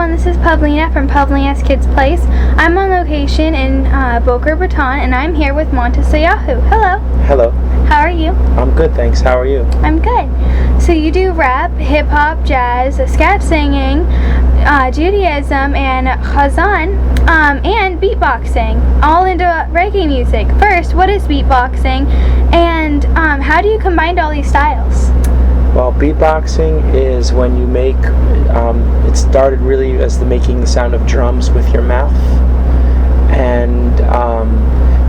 everyone, this is Pavlina from Pavlina's Kidz Place. I'm on location in Boca Raton, and I'm here with Matisyahu. Hello. Hello. How are you? I'm good, thanks. How are you? I'm good. So you do rap, hip-hop, jazz, scat singing, Judaism, and Chazan, and beatboxing, all into reggae music. First, what is beatboxing, and how do you combine all these styles? Well, beatboxing is when you make, it started really as making the sound of drums with your mouth. And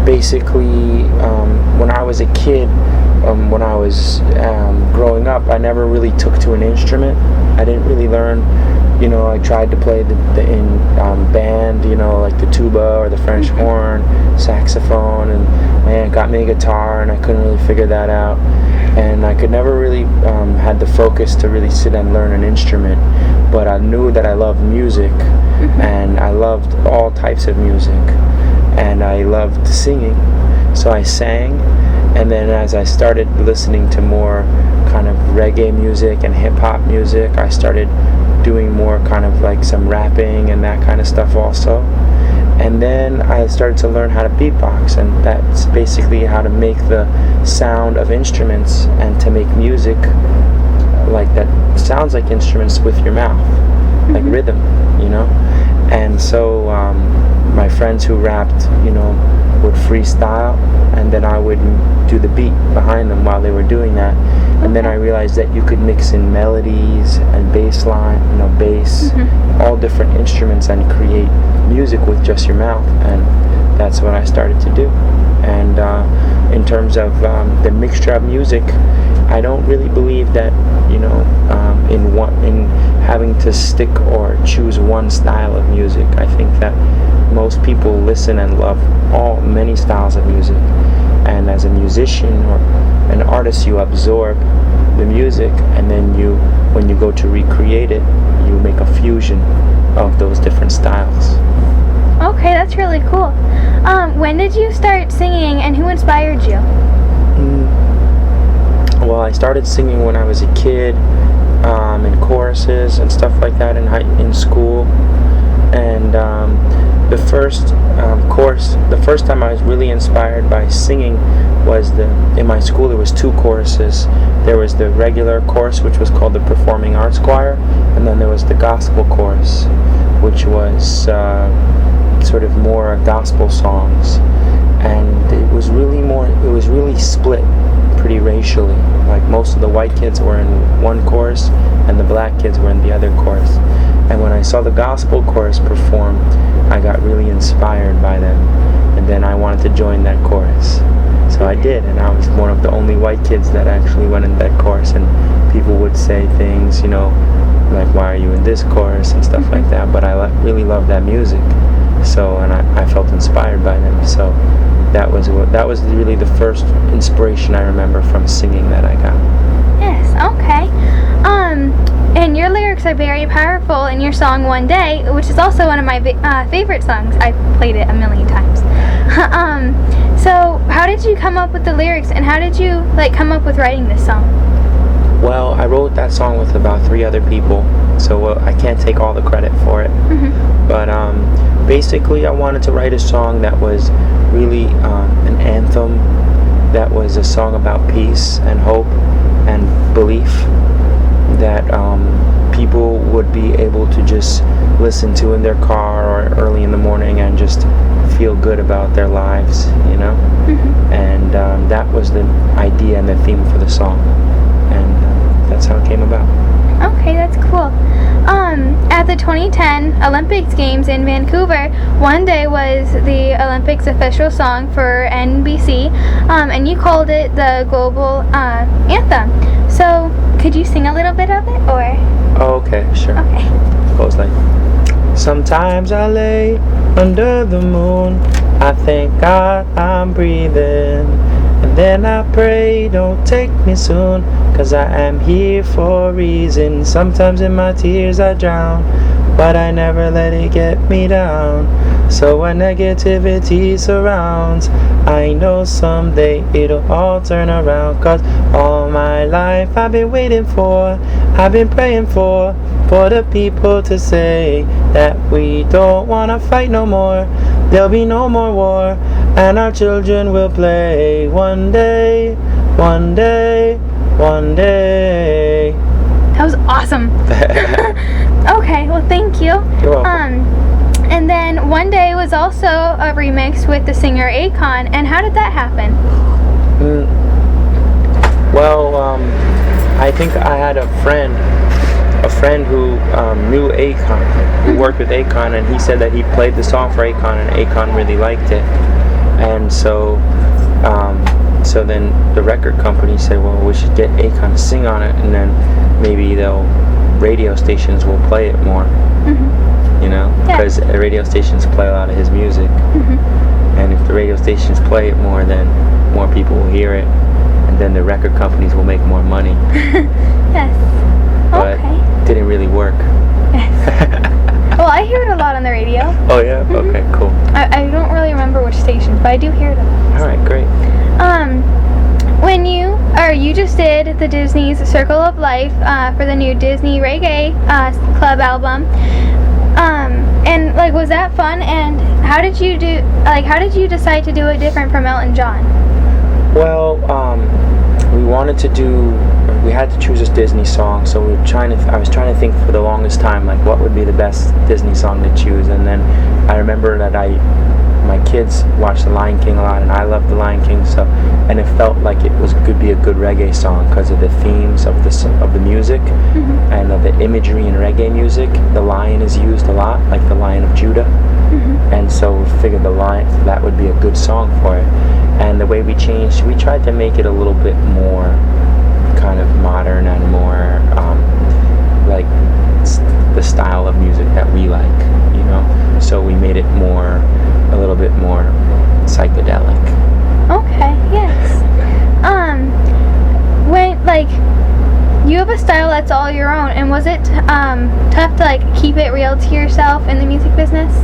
basically, when I was a kid, when I was growing up, I never really took to an instrument. I didn't really learn. I tried to play in band, like the tuba or the French horn, saxophone, and my aunt got me a guitar, and I couldn't really figure that out. And I could never really had the focus to really sit and learn an instrument. But I knew that I loved music, and I loved all types of music, and I loved singing. So I sang, and then as I started listening to more kind of reggae music and hip-hop music, I started doing more kind of like some rapping and that kind of stuff also. And then I started to learn how to beatbox, and that's basically how to make the sound of instruments and to make music like that sounds like instruments with your mouth, like rhythm, And so my friends who rapped, would freestyle, and then I would do the beat behind them while they were doing that. And then I realized that you could mix in melodies and bass line, bass, all different instruments, and create music with just your mouth. And that's what I started to do. And in terms of the mixture of music, I don't really believe that in having to stick or choose one style of music. I think that most people listen and love many styles of music, and as a musician or an artist, you absorb the music, and then when you go to recreate it, you make a fusion of those different styles. Okay, that's really cool. When did you start singing, and who inspired you? Well, I started singing when I was a kid, in choruses and stuff like that in school. And the first time I was really inspired by singing was in my school. There was two choruses. There was the regular chorus, which was called the Performing Arts Choir, and then there was the gospel chorus, which was sort of more gospel songs. And it was really split pretty racially. Like most of the white kids were in one chorus and the black kids were in the other chorus. And when I saw the gospel chorus perform, I got really inspired by them, and then I wanted to join that chorus. So I did, and I was one of the only white kids that actually went in that chorus. And people would say things, like, why are you in this chorus and stuff like that. But I really loved that music, and I felt inspired by them. So that was really the first inspiration I remember from singing that I got. Yes, okay. And your lyrics are very powerful in your song One Day, which is also one of my favorite songs. I've played it a million times. So how did you come up with the lyrics, and how did you come up with writing this song? Well, I wrote that song with about 3 other people, so I can't take all the credit for it. But basically I wanted to write a song that was really an anthem, that was a song about peace and hope and belief, that people would be able to just listen to in their car or early in the morning and just feel good about their lives, And that was the idea and the theme for the song, and that's how it came about. Okay, that's cool. At the 2010 Olympics Games in Vancouver, One Day was the Olympics official song for NBC, and you called it the global anthem. So, could you sing a little bit of it, or? Oh, okay, sure. Okay. It goes like, sometimes I lay under the moon, I thank God I'm breathing, and then I pray, don't take me soon, 'cause I am here for a reason. Sometimes in my tears I drown, but I never let it get me down. So when negativity surrounds, I know someday it'll all turn around. 'Cause all my life I've been waiting for, I've been praying for the people to say that we don't wanna fight no more. There'll be no more war, and our children will play one day, one day, one day. That was awesome. Okay, well, thank you. You're welcome. And then One Day was also a remix with the singer Akon. And how did that happen? Well, I think I had a friend who knew Akon, who worked with Akon, and he said that he played the song for Akon, and Akon really liked it. And so then the record company said, well, we should get Akon to sing on it, and then maybe radio stations will play it more. You know, because radio stations play a lot of his music, and if the radio stations play it more, then more people will hear it, and then the record companies will make more money. Yes. But Okay. didn't really work. Yes. Well, I hear it a lot on the radio. Oh yeah? Okay, cool. I don't really remember which stations, but I do hear it a lot. Alright, great. When you just did the Disney's Circle of Life for the new Disney Reggae Club album. And like, was that fun? And how did you decide to do it different from Elton John? Well, we had to choose a Disney song, so I was trying to think for the longest time, like, what would be the best Disney song to choose. And then I remember that my kids watched The Lion King a lot, and I love The Lion King, and it felt like it could be a good reggae song because of the themes of the music and of the imagery in reggae music. The lion is used a lot, like the Lion of Judah, and so we figured that would be a good song for it. And the way we tried to make it a little bit more kind of modern and more like the style of music that we like, you know. So we made it a little bit more psychedelic. Okay, yes. When you have a style that's all your own, and was it tough to keep it real to yourself in the music business?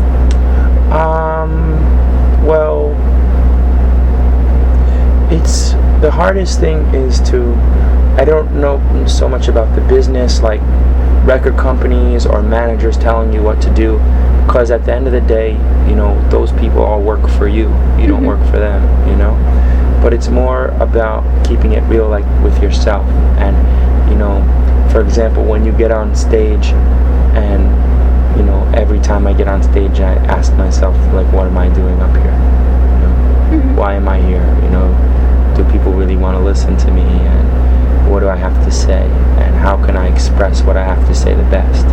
Well, it's the hardest thing is I don't know so much about the business, like record companies or managers telling you what to do, because at the end of the day, you know, those people all work for you. You don't work for them, you know. But it's more about keeping it real, like with yourself. And you know, for example, when you get on stage, and you know, every time I get on stage, I ask myself, like, what am I doing up here? You know, why am I here? You know, do people really want to listen to me? And what do I have to say? And how can I express what I have to say the best?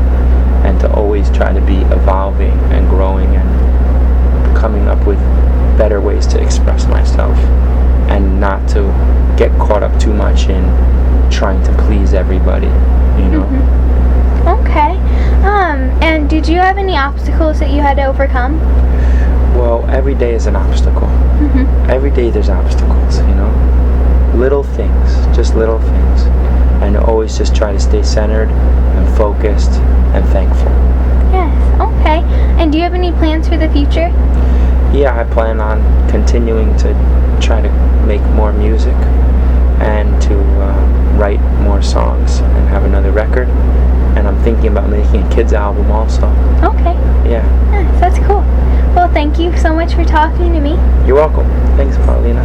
And to always try to be evolving and growing and coming up with better ways to express myself, and not to get caught up too much in trying to please everybody, you know. Okay. And did you have any obstacles that you had to overcome? Well, every day is an obstacle. Every day there's obstacles, you know. Little things, just little things. And always just try to stay centered and focused and thankful. Yes, okay. And do you have any plans for the future? Yeah, I plan on continuing to try to make more music and to write more songs and have another record. And I'm thinking about making a Kidz album also. Okay. Yeah. Nice, that's cool. Well, thank you so much for talking to me. You're welcome. Thanks, Pavlina.